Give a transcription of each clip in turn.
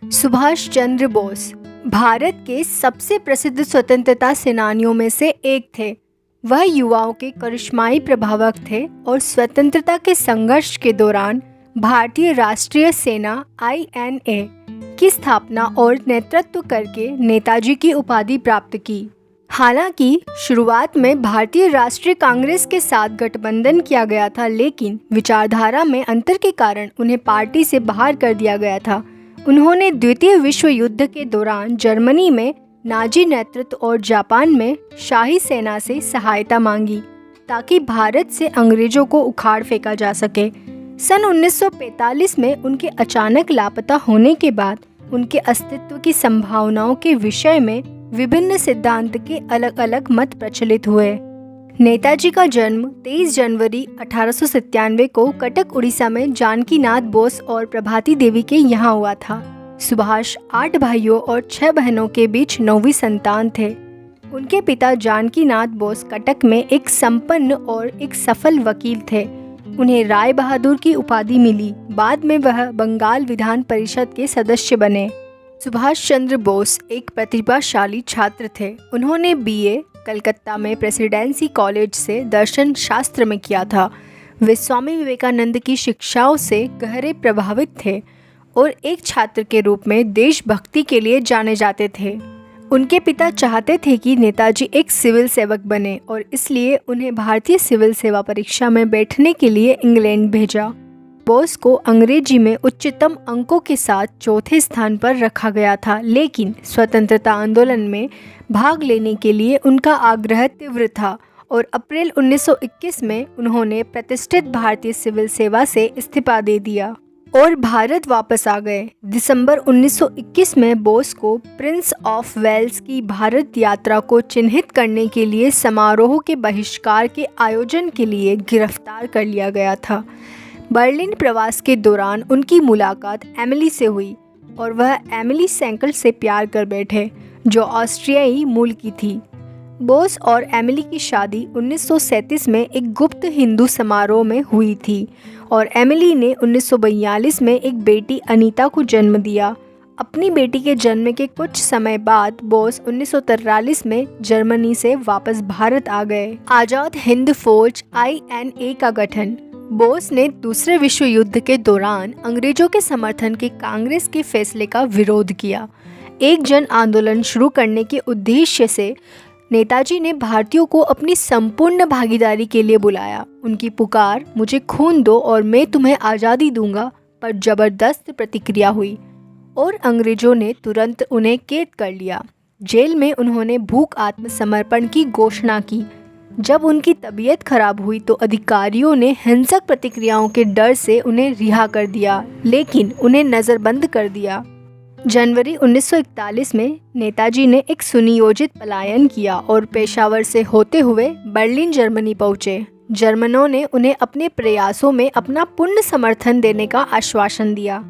सुभाष चंद्र बोस भारत के सबसे प्रसिद्ध स्वतंत्रता सेनानियों में से एक थे। वह युवाओं के करिश्माई प्रभावक थे और स्वतंत्रता के संघर्ष के दौरान भारतीय राष्ट्रीय सेना INA की स्थापना और नेतृत्व करके नेताजी की उपाधि प्राप्त की। हालांकि शुरुआत में भारतीय राष्ट्रीय कांग्रेस के साथ गठबंधन किया गया था, लेकिन विचारधारा में अंतर के कारण उन्हें पार्टी से बाहर कर दिया गया था। उन्होंने द्वितीय विश्व युद्ध के दौरान जर्मनी में नाजी नेतृत्व और जापान में शाही सेना से सहायता मांगी ताकि भारत से अंग्रेजों को उखाड़ फेंका जा सके। सन 1945 में उनके अचानक लापता होने के बाद उनके अस्तित्व की संभावनाओं के विषय में विभिन्न सिद्धांत के अलग अलग मत प्रचलित हुए। नेताजी का जन्म 23 जनवरी 1897 को कटक उड़ीसा में जानकीनाथ बोस और प्रभाती देवी के यहाँ हुआ था। सुभाष 8 भाइयों और 6 बहनों के बीच 9वीं संतान थे। उनके पिता जानकीनाथ बोस कटक में एक संपन्न और एक सफल वकील थे। उन्हें राय बहादुर की उपाधि मिली। बाद में वह बंगाल विधान परिषद के सदस्य बने। सुभाष चंद्र बोस एक प्रतिभाशाली छात्र थे। उन्होंने BA कलकत्ता में प्रेसिडेंसी कॉलेज से दर्शन शास्त्र में किया था। वे स्वामी विवेकानंद की शिक्षाओं से गहरे प्रभावित थे और एक छात्र के रूप में देशभक्ति के लिए जाने जाते थे। उनके पिता चाहते थे कि नेताजी एक सिविल सेवक बने और इसलिए उन्हें भारतीय सिविल सेवा परीक्षा में बैठने के लिए इंग्लैंड भेजा। बोस को अंग्रेजी में उच्चतम अंकों के साथ चौथे स्थान पर रखा गया था, लेकिन स्वतंत्रता आंदोलन में भाग लेने के लिए उनका आग्रह तीव्र था और अप्रैल 1921 में उन्होंने प्रतिष्ठित भारतीय सिविल सेवा से इस्तीफा दे दिया और भारत वापस आ गए। दिसंबर 1921 में बोस को प्रिंस ऑफ वेल्स की भारत यात्रा को चिन्हित करने के लिए समारोह के बहिष्कार के आयोजन के लिए गिरफ्तार कर लिया गया था। बर्लिन प्रवास के दौरान उनकी मुलाकात एमिली से हुई और वह एमिली सेंकल से प्यार कर बैठे, जो ऑस्ट्रियाई मूल की थी। बोस और एमिली की शादी 1937 में एक गुप्त हिंदू समारोह में हुई थी और एमिली ने 1942 में एक बेटी अनीता को जन्म दिया। अपनी बेटी के जन्म के कुछ समय बाद बोस 1943 में जर्मनी से वापस भारत आ गए। आज़ाद हिंद फौज INA का गठन। बोस ने दूसरे विश्व युद्ध के दौरान अंग्रेजों के समर्थन के कांग्रेस के फैसले का विरोध किया। एक जन आंदोलन शुरू करने के उद्देश्य से नेताजी ने भारतीयों को अपनी संपूर्ण भागीदारी के लिए बुलाया। उनकी पुकार "मुझे खून दो और मैं तुम्हें आज़ादी दूंगा" पर जबरदस्त प्रतिक्रिया हुई और अंग्रेजों ने तुरंत उन्हें कैद कर लिया। जेल में उन्होंने भूख आत्मसमर्पण की घोषणा की। जब उनकी तबीयत खराब हुई तो अधिकारियों ने हिंसक प्रतिक्रियाओं के डर से उन्हें रिहा कर दिया, लेकिन उन्हें नज़रबंद कर दिया। जनवरी 1941 में नेताजी ने एक सुनियोजित पलायन किया और पेशावर से होते हुए बर्लिन जर्मनी पहुंचे। जर्मनों ने उन्हें अपने प्रयासों में अपना पूर्ण समर्थन देने का आश्वासन दिया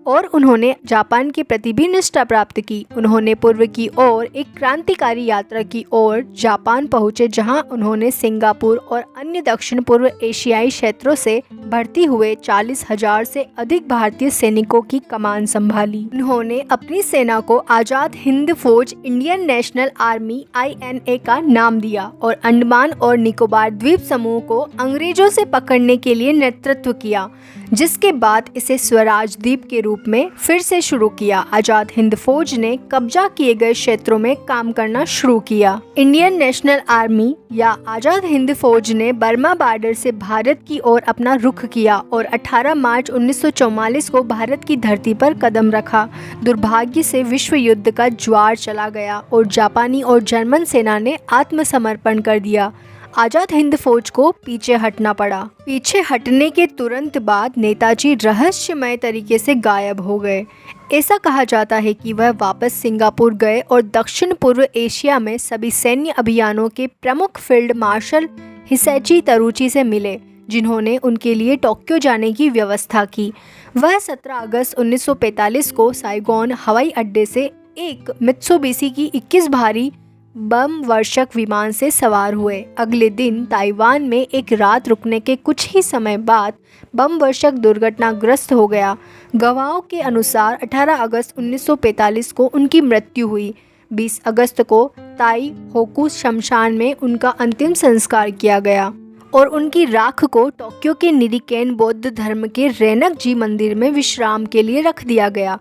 और उन्होंने जापान के प्रति भी निष्ठा प्राप्त की। उन्होंने पूर्व की ओर एक क्रांतिकारी यात्रा की ओर जापान पहुंचे, जहां उन्होंने सिंगापुर और अन्य दक्षिण पूर्व एशियाई क्षेत्रों से भर्ती हुए 40,000 से अधिक भारतीय सैनिकों की कमान संभाली। उन्होंने अपनी सेना को आज़ाद हिंद फौज इंडियन नेशनल आर्मी INA का नाम दिया और अंडमान और निकोबार द्वीप समूह को अंग्रेजों से पकड़ने के लिए नेतृत्व किया, जिसके बाद इसे स्वराज द्वीप के रूप में फिर से शुरू किया। आज़ाद हिंद फौज ने कब्जा किए गए क्षेत्रों में काम करना शुरू किया। इंडियन नेशनल आर्मी या आज़ाद हिंद फौज ने बर्मा बॉर्डर से भारत की ओर अपना रुख किया और 18 मार्च 1944 को भारत की धरती पर कदम रखा। दुर्भाग्य से विश्व युद्ध का ज्वार चला गया और जापानी और जर्मन सेना ने आत्मसमर्पण कर दिया। आज़ाद हिंद फौज को पीछे हटना पड़ा। पीछे हटने के तुरंत बाद नेताजी रहस्यमय तरीके से गायब हो गए। ऐसा कहा जाता है कि वह वापस सिंगापुर गए और दक्षिण पूर्व एशिया में सभी सैन्य अभियानों के प्रमुख फील्ड मार्शल हिसैची तरुची से मिले, जिन्होंने उनके लिए टोक्यो जाने की व्यवस्था की। वह 17 अगस्त 1945 को साइगोन हवाई अड्डे से एक मित्सुबिशी की 21 भारी बम वर्षक विमान से सवार हुए। अगले दिन ताइवान में एक रात रुकने के कुछ ही समय बाद बम वर्षक दुर्घटनाग्रस्त हो गया। गवाहों के अनुसार 18 अगस्त 1945 को उनकी मृत्यु हुई। 20 अगस्त को ताई होकू शमशान में उनका अंतिम संस्कार किया गया और उनकी राख को टोक्यो के निरिकेन बौद्ध धर्म के रेनक जी मंदिर में विश्राम के लिए रख दिया गया।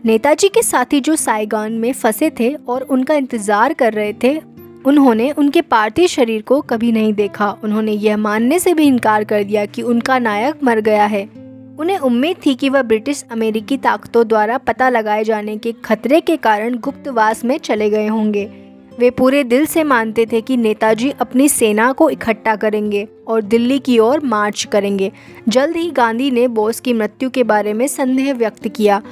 नेताजी के साथी जो साइगन में फंसे थे और उनका इंतजार कर रहे थे, उन्होंने उनके पार्थिव शरीर को कभी नहीं देखा। उन्होंने यह मानने से भी इनकार कर दिया कि उनका नायक मर गया है। उन्हें उम्मीद थी कि वह ब्रिटिश अमेरिकी ताकतों द्वारा पता लगाए जाने के खतरे के कारण गुप्तवास में चले गए होंगे। वे पूरे दिल से मानते थे कि नेताजी अपनी सेना को इकट्ठा करेंगे और दिल्ली की ओर मार्च करेंगे। जल्द ही गांधी ने बोस की मृत्यु के बारे में संदेह व्यक्त किया।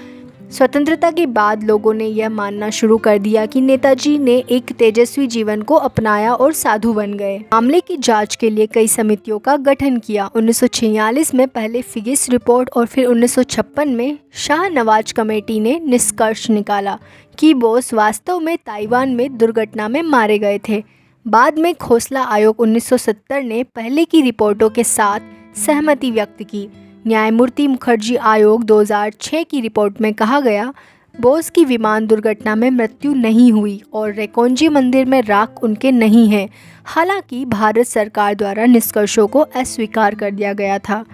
स्वतंत्रता के बाद लोगों ने यह मानना शुरू कर दिया कि नेताजी ने एक तेजस्वी जीवन को अपनाया और साधु बन गए। मामले की जांच के लिए कई समितियों का गठन किया। 1946 में पहले फिगिस रिपोर्ट और फिर 1956 में शाहनवाज कमेटी ने निष्कर्ष निकाला कि बोस वास्तव में ताइवान में दुर्घटना में मारे गए थे। बाद में खोसला आयोग 1970 ने पहले की रिपोर्टों के साथ सहमति व्यक्त की। न्यायमूर्ति मुखर्जी आयोग 2006 की रिपोर्ट में कहा गया, बोस की विमान दुर्घटना में मृत्यु नहीं हुई और रेकोंजी मंदिर में राख उनके नहीं है। हालांकि भारत सरकार द्वारा निष्कर्षों को अस्वीकार कर दिया गया था।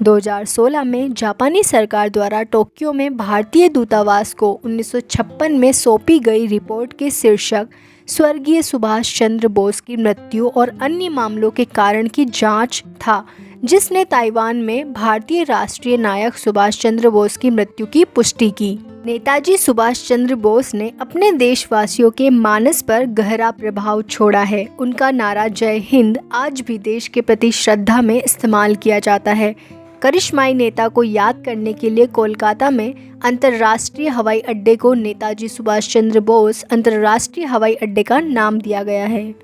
2016 में जापानी सरकार द्वारा टोक्यो में भारतीय दूतावास को 1956 में सौंपी गई रिपोर्ट के शीर्षक स्वर्गीय सुभाष चंद्र बोस की मृत्यु और अन्य मामलों के कारण की जांच था, जिसने ताइवान में भारतीय राष्ट्रीय नायक सुभाष चंद्र बोस की मृत्यु की पुष्टि की। नेताजी सुभाष चंद्र बोस ने अपने देशवासियों के मानस पर गहरा प्रभाव छोड़ा है। उनका नारा जय हिंद आज भी देश के प्रति श्रद्धा में इस्तेमाल किया जाता है। करिश्माई नेता को याद करने के लिए कोलकाता में अंतर्राष्ट्रीय हवाई अड्डे को नेताजी सुभाष चंद्र बोस अंतर्राष्ट्रीय हवाई अड्डे का नाम दिया गया है।